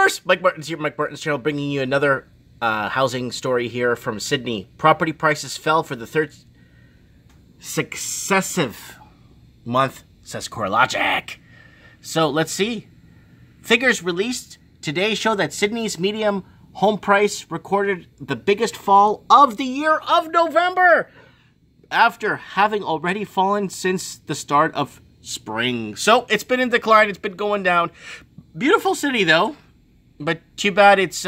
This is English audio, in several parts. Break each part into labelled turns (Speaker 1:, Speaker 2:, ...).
Speaker 1: viewers, Mike Martin's here, Mike Martin's channel, bringing you another housing story here from Sydney. Property prices fell for the third successive month, says CoreLogic. So let's see. Figures released today show that Sydney's median home price recorded the biggest fall of the year of November, after having already fallen since the start of spring. So it's been in decline. It's been going down. Beautiful city though, but too bad it's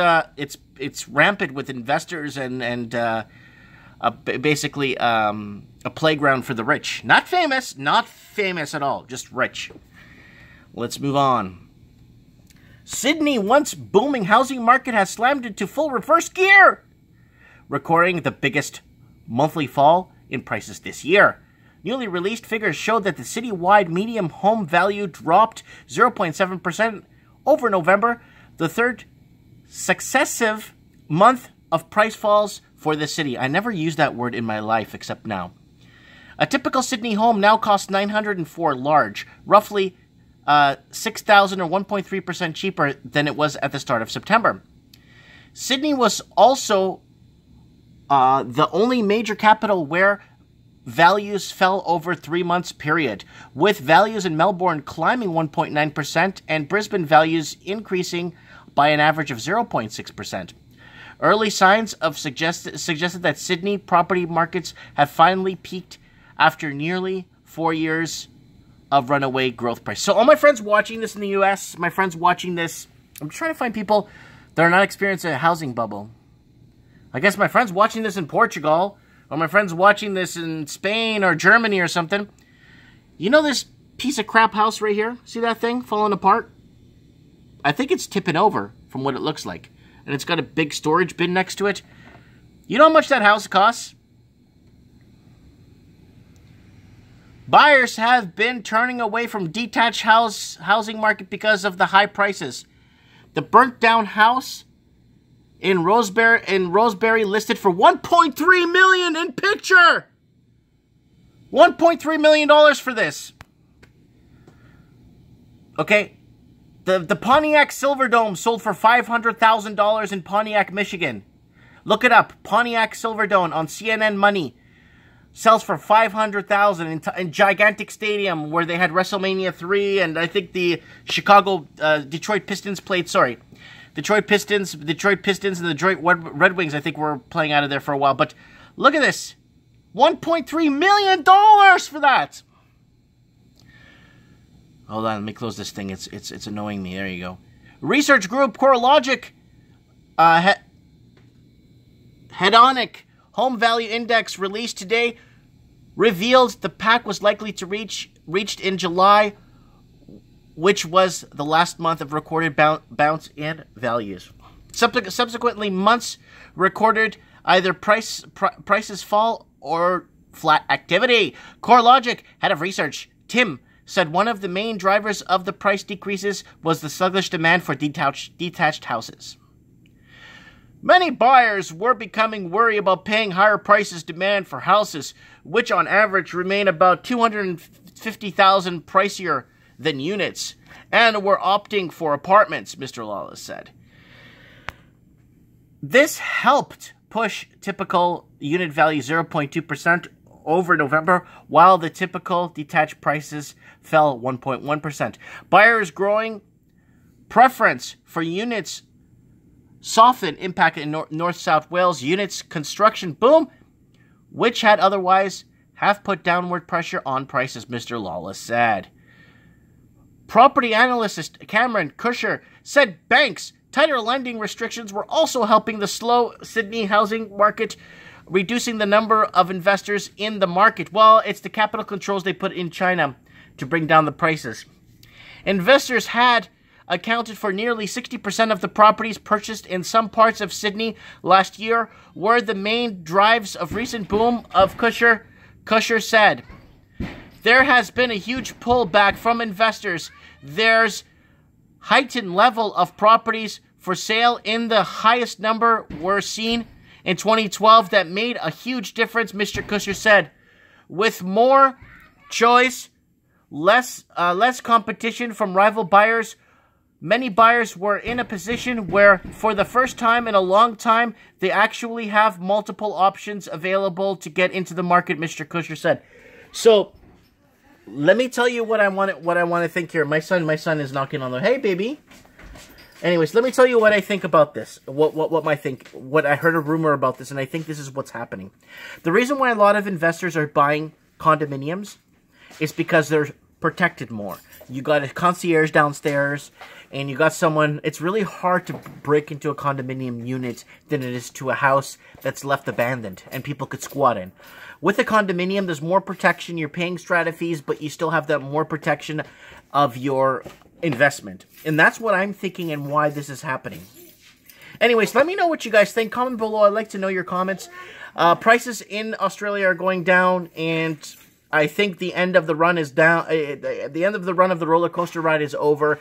Speaker 1: rampant with investors and basically a playground for the rich. Not famous at all, just rich. Let's move on. Sydney, once booming housing market, has slammed into full reverse gear, recording the biggest monthly fall in prices this year. Newly released figures show that the citywide median home value dropped 0.7% over November, the third successive month of price falls for the city. I never used that word in my life except now. A typical Sydney home now costs $904 large, roughly $6,000 or 1.3% cheaper than it was at the start of September. Sydney was also the only major capital where values fell over 3 months period, with values in Melbourne climbing 1.9% and Brisbane values increasing by an average of 0.6%. Early signs of suggested that Sydney property markets have finally peaked after nearly 4 years of runaway growth price. So all my friends watching this in the US, my friends watching this, I'm trying to find people that are not experiencing a housing bubble. I guess my friends watching this in Portugal, or my friends watching this in Spain or Germany or something. You know this piece of crap house right here? See that thing falling apart? I think it's tipping over from what it looks like. And it's got a big storage bin next to it. You know how much that house costs? Buyers have been turning away from detached housing market because of the high prices. The burnt down house in Rosebery listed for $1.3 million in picture. $1.3 million for this. Okay. The Pontiac Silverdome sold for $500,000 in Pontiac, Michigan. Look it up. Pontiac Silverdome on CNN Money. Sells for $500,000 in gigantic stadium where they had WrestleMania 3 and I think the Detroit Pistons played, Detroit Pistons and the Detroit Red Wings, I think, were playing out of there for a while. But look at this. $1.3 million for that. Hold on, let me close this thing. It's annoying me. There you go. Research group CoreLogic hedonic home value index released today revealed the pack was likely to reached in July, which was the last month of recorded bounce in values. Subsequently, months recorded either prices fall or flat activity. CoreLogic head of research Tim said one of the main drivers of the price decreases was the sluggish demand for detached houses. Many buyers were becoming worried about paying higher prices demand for houses, which on average remain about $250,000 pricier than units, and were opting for apartments, Mr. Lawless said. This helped push typical unit value 0.2% over November, while the typical detached prices fell 1.1%. Buyers' growing preference for units softened impact in North-South Wales units construction boom, which had otherwise have put downward pressure on prices, Mr. Lawless said. Property analyst Cameron Cusher said banks' tighter lending restrictions were also helping the slow Sydney housing market, reducing the number of investors in the market. Well, it's the capital controls they put in China to bring down the prices. Investors had accounted for nearly 60% of the properties purchased in some parts of Sydney last year, were the main drives of recent boom of Cusher said. There has been a huge pullback from investors. There's heightened level of properties for sale in the highest number were seen in 2012 that made a huge difference, Mr. Cusher said. With more choice, less competition from rival buyers Many buyers were in a position where, for the first time in a long time, they actually have multiple options available to get into the market, Mr. Kusher said. So, let me tell you what I want to think here. My son is knocking on the... Hey, baby. Anyways, let me tell you what I think about this. What I heard a rumor about this, and I think this is what's happening. The reason why a lot of investors are buying condominiums is because they're protected more. You got a concierge downstairs, and you got someone... It's really hard to break into a condominium unit than it is to a house that's left abandoned and people could squat in. With a condominium, there's more protection. You're paying strata fees, but you still have that more protection of your investment. And that's what I'm thinking and why this is happening. Anyways, let me know what you guys think. Comment below. I'd like to know your comments. Prices in Australia are going down, and I think the end of the run is down. The end of the run of the roller coaster ride is over.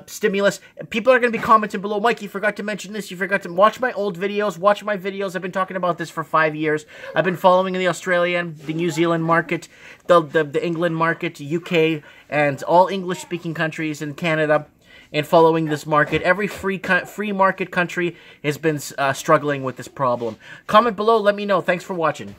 Speaker 1: Stimulus. People are going to be commenting below. Mike, you forgot to mention this. You forgot to watch my old videos. Watch my videos. I've been talking about this for 5 years. I've been following the Australian, the New Zealand market, the England market, UK, and all English-speaking countries in Canada, and following this market. Every free market country has been struggling with this problem. Comment below. Let me know. Thanks for watching.